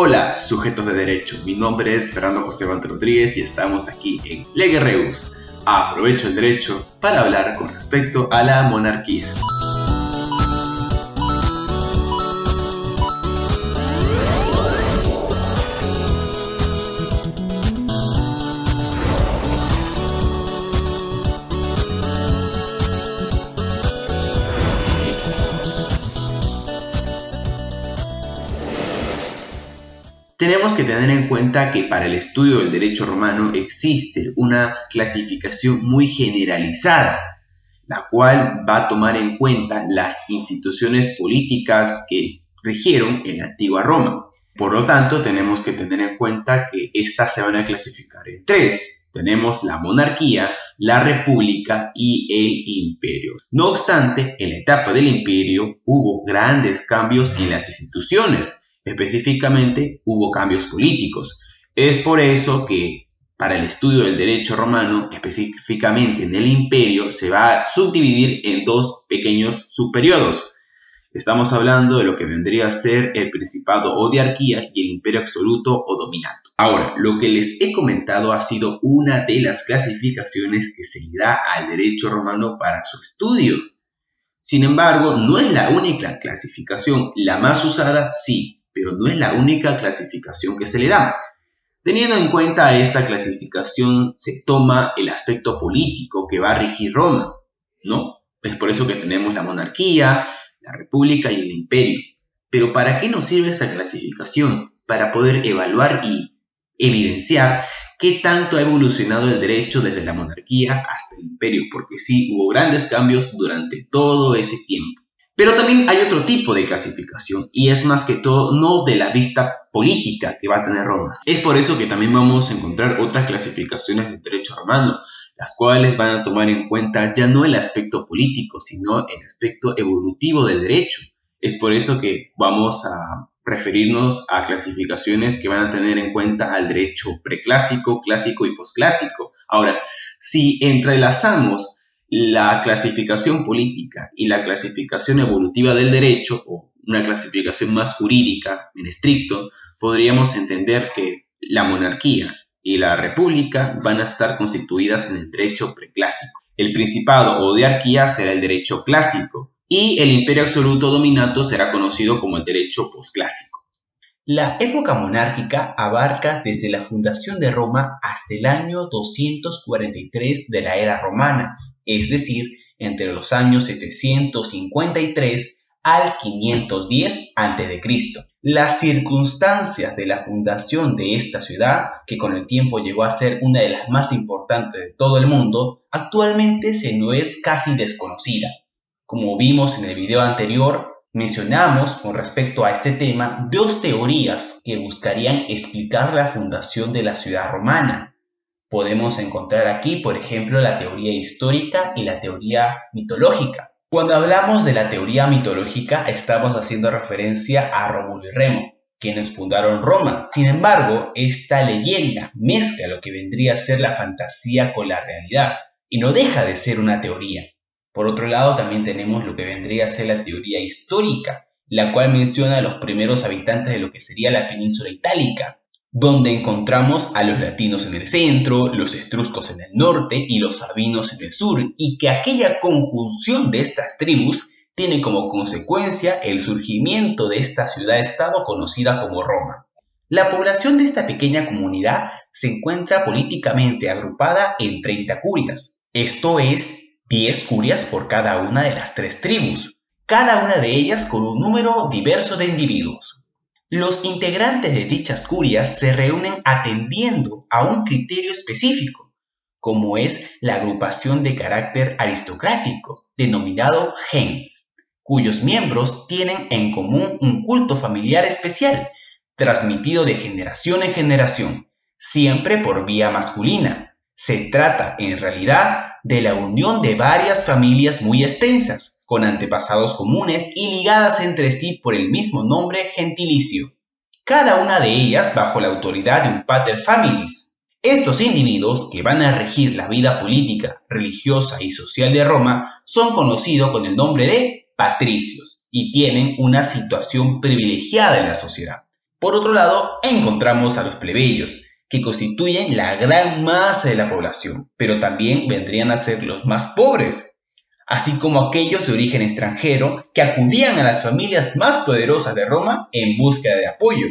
Hola, sujetos de derecho. Mi nombre es Fernando José Bante Rodríguez y estamos aquí en Lege Reus. Aprovecho el derecho para hablar con respecto a la monarquía. Tenemos que tener en cuenta que para el estudio del derecho romano existe una clasificación muy generalizada, la cual va a tomar en cuenta las instituciones políticas que rigieron en la antigua Roma. Por lo tanto, tenemos que tener en cuenta que estas se van a clasificar en tres. Tenemos la monarquía, la república y el imperio. No obstante, en la etapa del imperio hubo grandes cambios en las instituciones. Específicamente, hubo cambios políticos. Es por eso que para el estudio del derecho romano, específicamente en el imperio, se va a subdividir en dos pequeños subperiodos. Estamos hablando de lo que vendría a ser el principado o diarquía y el imperio absoluto o dominato. Ahora, lo que les he comentado ha sido una de las clasificaciones que se le da al derecho romano para su estudio. Sin embargo, no es la única clasificación. La más usada, sí, pero no es la única clasificación que se le da. Teniendo en cuenta esta clasificación, se toma el aspecto político que va a regir Roma, ¿no? Es por eso que tenemos la monarquía, la república y el imperio. Pero ¿para qué nos sirve esta clasificación? Para poder evaluar y evidenciar qué tanto ha evolucionado el derecho desde la monarquía hasta el imperio, porque sí, hubo grandes cambios durante todo ese tiempo. Pero también hay otro tipo de clasificación, y es más que todo no de la vista política que va a tener Roma. Es por eso que también vamos a encontrar otras clasificaciones del derecho romano, las cuales van a tomar en cuenta ya no el aspecto político, sino el aspecto evolutivo del derecho. Es por eso que vamos a referirnos a clasificaciones que van a tener en cuenta al derecho preclásico, clásico y posclásico. Ahora, si entrelazamos la clasificación política y la clasificación evolutiva del derecho, o una clasificación más jurídica en estricto, podríamos entender que la monarquía y la república van a estar constituidas en el derecho preclásico. El principado o diarquía será el derecho clásico y el imperio absoluto dominato será conocido como el derecho posclásico. La época monárquica abarca desde la fundación de Roma hasta el año 243 de la era romana, es decir, entre los años 753 al 510 a.C. Las circunstancias de la fundación de esta ciudad, que con el tiempo llegó a ser una de las más importantes de todo el mundo, actualmente se nos es casi desconocida. Como vimos en el video anterior, mencionamos con respecto a este tema dos teorías que buscarían explicar la fundación de la ciudad romana. Podemos encontrar aquí, por ejemplo, la teoría histórica y la teoría mitológica. Cuando hablamos de la teoría mitológica, estamos haciendo referencia a Rómulo y Remo, quienes fundaron Roma. Sin embargo, esta leyenda mezcla lo que vendría a ser la fantasía con la realidad y no deja de ser una teoría. Por otro lado, también tenemos lo que vendría a ser la teoría histórica, la cual menciona a los primeros habitantes de lo que sería la península itálica, donde encontramos a los latinos en el centro, los etruscos en el norte y los sabinos en el sur, y que aquella conjunción de estas tribus tiene como consecuencia el surgimiento de esta ciudad-estado conocida como Roma. La población de esta pequeña comunidad se encuentra políticamente agrupada en 30 curias, esto es 10 curias por cada una de las tres tribus, cada una de ellas con un número diverso de individuos. Los integrantes de dichas curias se reúnen atendiendo a un criterio específico, como es la agrupación de carácter aristocrático, denominado gens, cuyos miembros tienen en común un culto familiar especial, transmitido de generación en generación, siempre por vía masculina. Se trata, en realidad, de la unión de varias familias muy extensas, con antepasados comunes y ligadas entre sí por el mismo nombre gentilicio, cada una de ellas bajo la autoridad de un pater familias. Estos individuos, que van a regir la vida política, religiosa y social de Roma, son conocidos con el nombre de patricios y tienen una situación privilegiada en la sociedad. Por otro lado, encontramos a los plebeyos, que constituyen la gran masa de la población, pero también vendrían a ser los más pobres, así como aquellos de origen extranjero que acudían a las familias más poderosas de Roma en búsqueda de apoyo,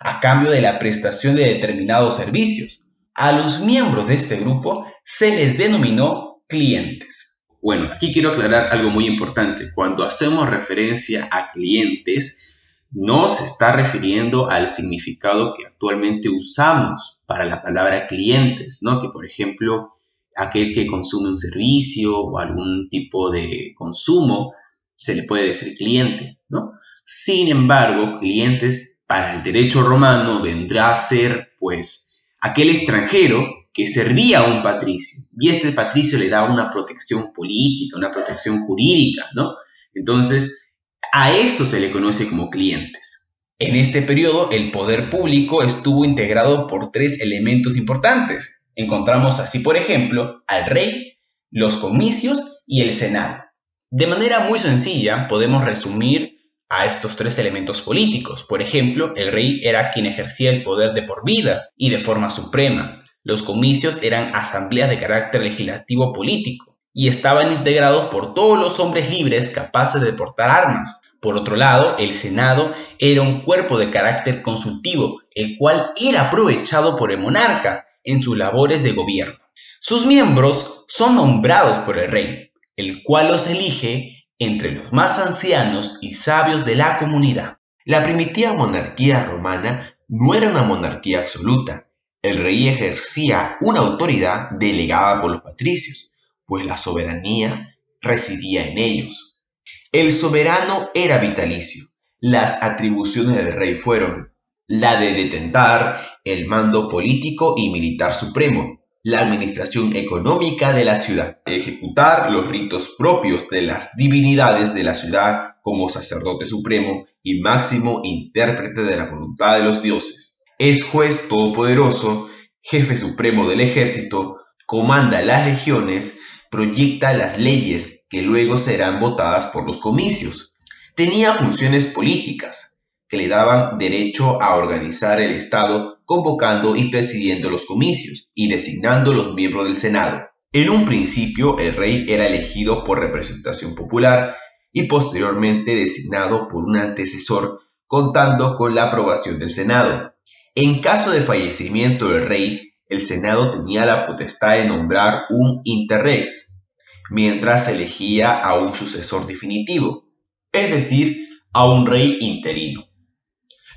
a cambio de la prestación de determinados servicios. A los miembros de este grupo se les denominó clientes. Bueno, aquí quiero aclarar algo muy importante. Cuando hacemos referencia a clientes, no se está refiriendo al significado que actualmente usamos para la palabra clientes, ¿no? Que, por ejemplo, aquel que consume un servicio o algún tipo de consumo, se le puede decir cliente, ¿no? Sin embargo, clientes para el derecho romano vendrá a ser, pues, aquel extranjero que servía a un patricio, y este patricio le daba una protección política, una protección jurídica, ¿no? Entonces, a eso se le conoce como clientes. En este periodo, el poder público estuvo integrado por tres elementos importantes. Encontramos así, por ejemplo, al rey, los comicios y el senado. De manera muy sencilla, podemos resumir a estos tres elementos políticos. Por ejemplo, el rey era quien ejercía el poder de por vida y de forma suprema. Los comicios eran asambleas de carácter legislativo político y estaban integrados por todos los hombres libres capaces de portar armas. Por otro lado, el Senado era un cuerpo de carácter consultivo, el cual era aprovechado por el monarca en sus labores de gobierno. Sus miembros son nombrados por el rey, el cual los elige entre los más ancianos y sabios de la comunidad. La primitiva monarquía romana no era una monarquía absoluta. El rey ejercía una autoridad delegada por los patricios, pues la soberanía residía en ellos. El soberano era vitalicio. Las atribuciones del rey fueron la de detentar el mando político y militar supremo, la administración económica de la ciudad, ejecutar los ritos propios de las divinidades de la ciudad como sacerdote supremo y máximo intérprete de la voluntad de los dioses. Es juez todopoderoso, jefe supremo del ejército, comanda las legiones, proyecta las leyes que luego serán votadas por los comicios. Tenía funciones políticas que le daban derecho a organizar el Estado, convocando y presidiendo los comicios y designando los miembros del Senado. En un principio, el rey era elegido por representación popular y posteriormente designado por un antecesor, contando con la aprobación del Senado. En caso de fallecimiento del rey, el Senado tenía la potestad de nombrar un interrex, mientras se elegía a un sucesor definitivo, es decir, a un rey interino.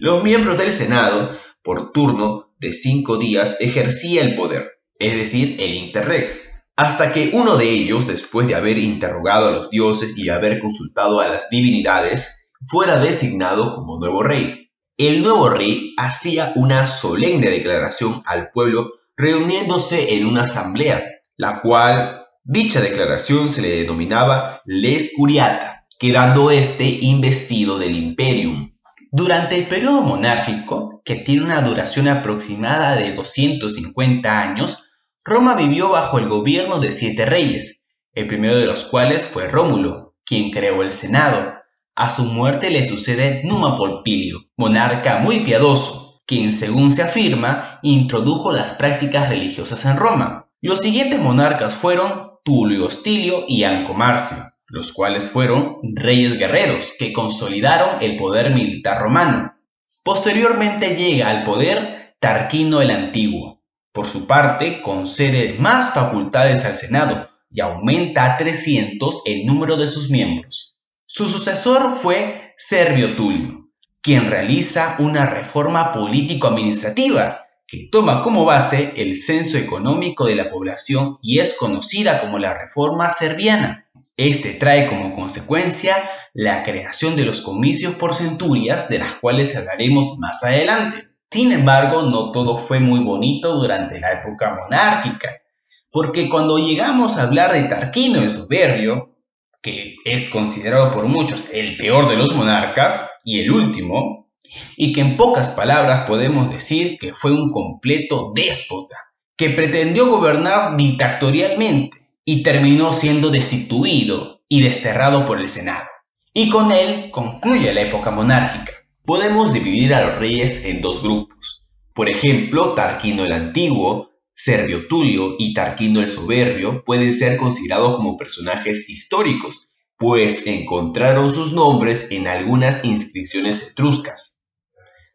Los miembros del Senado, por turno de 5 días, ejercía el poder, es decir, el interrex, hasta que uno de ellos, después de haber interrogado a los dioses y haber consultado a las divinidades, fuera designado como nuevo rey. El nuevo rey hacía una solemne declaración al pueblo reuniéndose en una asamblea, la cual dicha declaración se le denominaba Les Curiata, quedando este investido del imperium. Durante el periodo monárquico, que tiene una duración aproximada de 250 años, Roma vivió bajo el gobierno de 7 reyes, el primero de los cuales fue Rómulo, quien creó el Senado. A su muerte le sucede Numa Pompilio, monarca muy piadoso, quien, según se afirma, introdujo las prácticas religiosas en Roma. Los siguientes monarcas fueron Tulio Hostilio y Anco Marcio, los cuales fueron reyes guerreros que consolidaron el poder militar romano. Posteriormente llega al poder Tarquino el Antiguo. Por su parte, concede más facultades al Senado y aumenta a 300 el número de sus miembros. Su sucesor fue Servio Tulio, quien realiza una reforma político-administrativa que toma como base el censo económico de la población y es conocida como la Reforma Serviana. Este trae como consecuencia la creación de los comicios por centurias, de las cuales hablaremos más adelante. Sin embargo, no todo fue muy bonito durante la época monárquica, porque cuando llegamos a hablar de Tarquino el Soberbio, que es considerado por muchos el peor de los monarcas y el último, y que en pocas palabras podemos decir que fue un completo déspota, que pretendió gobernar dictatorialmente y terminó siendo destituido y desterrado por el Senado. Y con él concluye la época monárquica. Podemos dividir a los reyes en dos grupos. Por ejemplo, Tarquino el Antiguo, Servio Tulio y Tarquino el Soberbio pueden ser considerados como personajes históricos, pues encontraron sus nombres en algunas inscripciones etruscas.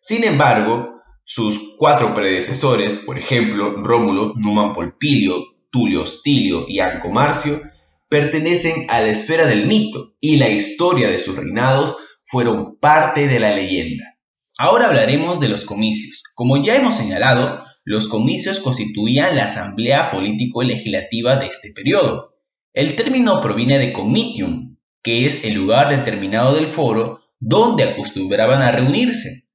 Sin embargo, sus cuatro predecesores, por ejemplo, Rómulo, Numan Polpilio, Tulio Hostilio y Anco Marcio, pertenecen a la esfera del mito y la historia de sus reinados fueron parte de la leyenda. Ahora hablaremos de los comicios. Como ya hemos señalado, los comicios constituían la asamblea político-legislativa de este periodo. El término proviene de comitium, que es el lugar determinado del foro donde acostumbraban a reunirse.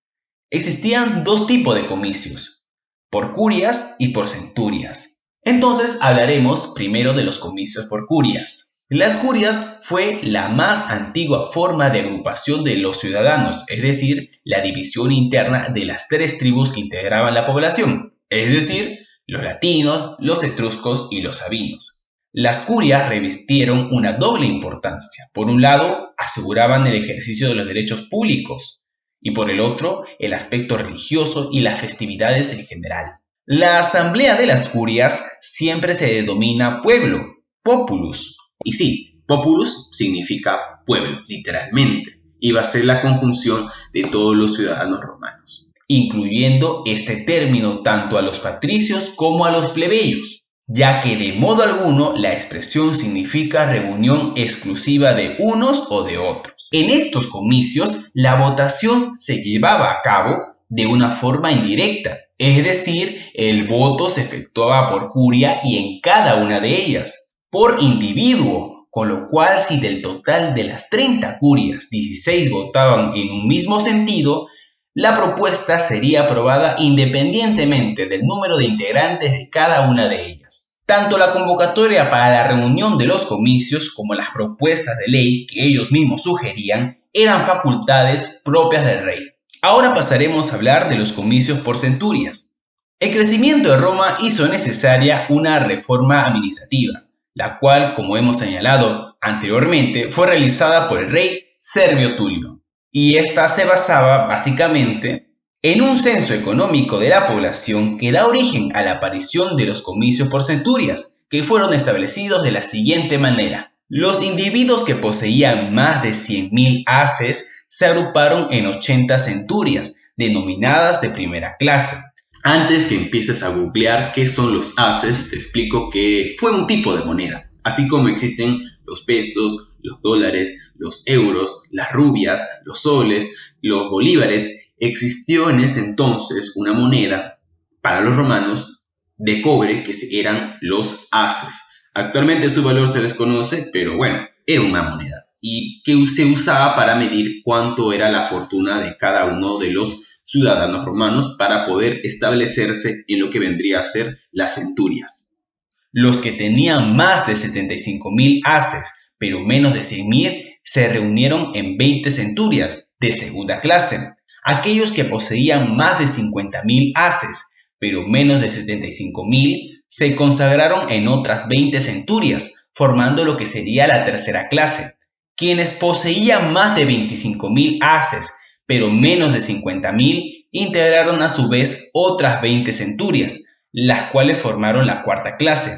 Existían dos tipos de comicios, por curias y por centurias. Entonces hablaremos primero de los comicios por curias. Las curias fue la más antigua forma de agrupación de los ciudadanos, es decir, la división interna de las tres tribus que integraban la población, es decir, los latinos, los etruscos y los sabinos. Las curias revistieron una doble importancia. Por un lado, aseguraban el ejercicio de los derechos públicos, y por el otro, el aspecto religioso y las festividades en general. La asamblea de las curias siempre se denomina pueblo, populus. Y sí, populus significa pueblo, literalmente, y va a ser la conjunción de todos los ciudadanos romanos, incluyendo este término tanto a los patricios como a los plebeyos, ya que de modo alguno la expresión significa reunión exclusiva de unos o de otros. En estos comicios, la votación se llevaba a cabo de una forma indirecta, es decir, el voto se efectuaba por curia y en cada una de ellas, por individuo, con lo cual si del total de las 30 curias, 16 votaban en un mismo sentido, la propuesta sería aprobada independientemente del número de integrantes de cada una de ellas. Tanto la convocatoria para la reunión de los comicios como las propuestas de ley que ellos mismos sugerían eran facultades propias del rey. Ahora pasaremos a hablar de los comicios por centurias. El crecimiento de Roma hizo necesaria una reforma administrativa, la cual, como hemos señalado anteriormente, fue realizada por el rey Servio Tulio. Y esta se basaba básicamente en un censo económico de la población que da origen a la aparición de los comicios por centurias, que fueron establecidos de la siguiente manera. Los individuos que poseían más de 100.000 haces se agruparon en 80 centurias, denominadas de primera clase. Antes que empieces a googlear qué son los haces, te explico que fue un tipo de moneda, así como existen los pesos, los dólares, los euros, las rubias, los soles, los bolívares. Existió en ese entonces una moneda para los romanos de cobre que eran los haces. Actualmente su valor se desconoce, pero bueno, era una moneda y que se usaba para medir cuánto era la fortuna de cada uno de los ciudadanos romanos para poder establecerse en lo que vendría a ser las centurias. Los que tenían más de 75.000 haces, pero menos de 100.000, se reunieron en 20 centurias de segunda clase. Aquellos que poseían más de 50.000 haces, pero menos de 75.000, se consagraron en otras 20 centurias, formando lo que sería la tercera clase. Quienes poseían más de 25.000 haces, pero menos de 50.000, integraron a su vez otras 20 centurias, las cuales formaron la cuarta clase.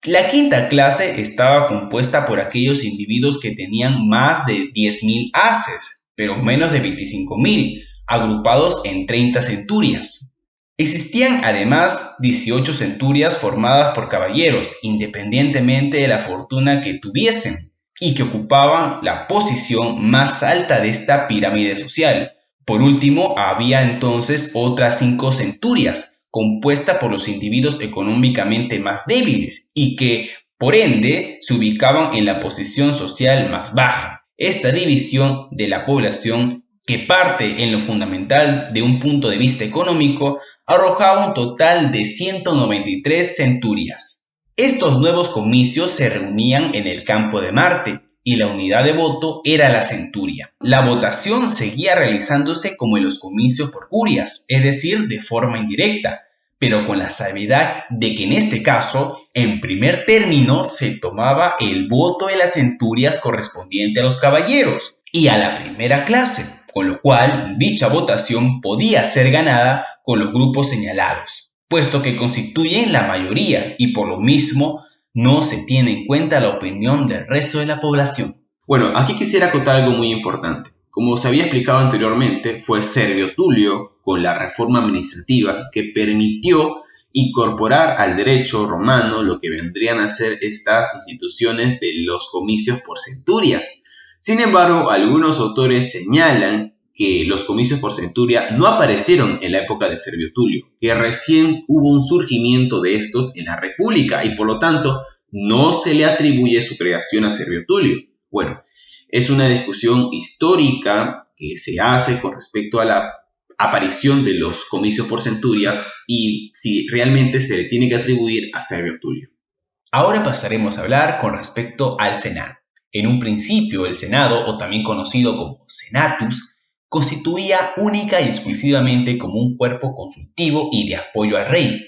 La quinta clase estaba compuesta por aquellos individuos que tenían más de 10.000 haces, pero menos de 25.000, agrupados en 30 centurias. Existían además 18 centurias formadas por caballeros, independientemente de la fortuna que tuviesen, y que ocupaban la posición más alta de esta pirámide social. Por último, había entonces otras 5 centurias, compuesta por los individuos económicamente más débiles y que, por ende, se ubicaban en la posición social más baja. Esta división de la población, que parte en lo fundamental de un punto de vista económico, arrojaba un total de 193 centurias. Estos nuevos comicios se reunían en el campo de Marte y la unidad de voto era la centuria. La votación seguía realizándose como en los comicios por curias, es decir, de forma indirecta, pero con la salvedad de que en este caso, en primer término, se tomaba el voto de las centurias correspondiente a los caballeros y a la primera clase. con lo cual dicha votación podía ser ganada con los grupos señalados, puesto que constituyen la mayoría y por lo mismo no se tiene en cuenta la opinión del resto de la población. Bueno, aquí quisiera acotar algo muy importante. Como se había explicado anteriormente, fue Servio Tulio, con la reforma administrativa, que permitió incorporar al derecho romano lo que vendrían a ser estas instituciones de los comicios por centurias. Sin embargo, algunos autores señalan que los comicios por centuria no aparecieron en la época de Servio Tulio, que recién hubo un surgimiento de estos en la República y por lo tanto no se le atribuye su creación a Servio Tulio. Bueno, es una discusión histórica que se hace con respecto a la aparición de los comicios por centurias y si realmente se le tiene que atribuir a Servio Tulio. Ahora pasaremos a hablar con respecto al Senado. En un principio, el Senado, o también conocido como Senatus, constituía única y exclusivamente como un cuerpo consultivo y de apoyo al rey,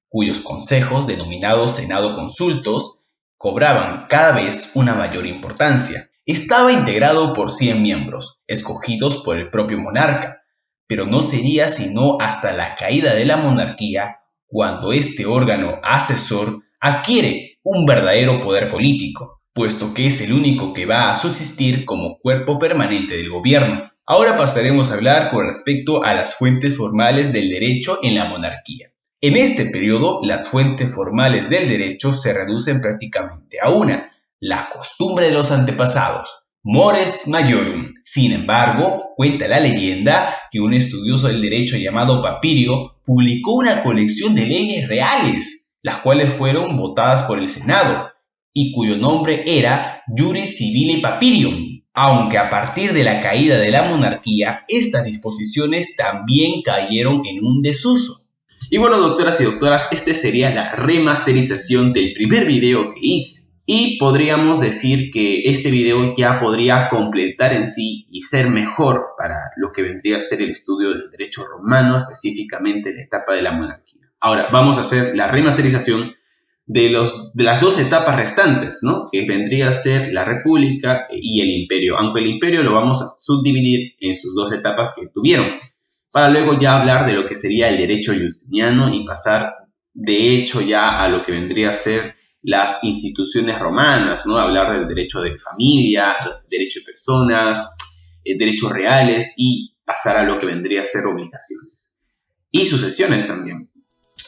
cuyos consejos, denominados Senado Consultos, cobraban cada vez una mayor importancia. Estaba integrado por 100 miembros, escogidos por el propio monarca, pero no sería sino hasta la caída de la monarquía cuando este órgano asesor adquiere un verdadero poder político, puesto que es el único que va a subsistir como cuerpo permanente del gobierno. Ahora pasaremos a hablar con respecto a las fuentes formales del derecho en la monarquía. En este periodo, las fuentes formales del derecho se reducen prácticamente a una: la costumbre de los antepasados, mores maiorum. Sin embargo, cuenta la leyenda que un estudioso del derecho llamado Papirio publicó una colección de leyes reales, las cuales fueron votadas por el Senado, y cuyo nombre era Juris Civile Papirium, aunque a partir de la caída de la monarquía, estas disposiciones también cayeron en un desuso. Y bueno, doctoras y doctoras, esta sería la remasterización del primer video que hice. Y podríamos decir que este video ya podría completar en sí y ser mejor para lo que vendría a ser el estudio del derecho romano, específicamente la etapa de la monarquía. Ahora, vamos a hacer la remasterización de las dos etapas restantes, ¿no? Que vendría a ser la República y el Imperio, aunque el Imperio lo vamos a subdividir en sus dos etapas que tuvieron, para luego ya hablar de lo que sería el derecho justiniano y pasar de hecho ya a lo que vendría a ser las instituciones romanas, ¿no? Hablar del derecho de familia, derecho de personas, derechos reales y pasar a lo que vendría a ser obligaciones y sucesiones también.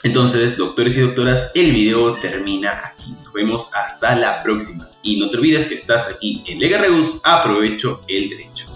Entonces, doctores y doctoras, el video termina aquí. Nos vemos hasta la próxima. Y no te olvides que estás aquí en Lega Rebus, aprovecho el derecho.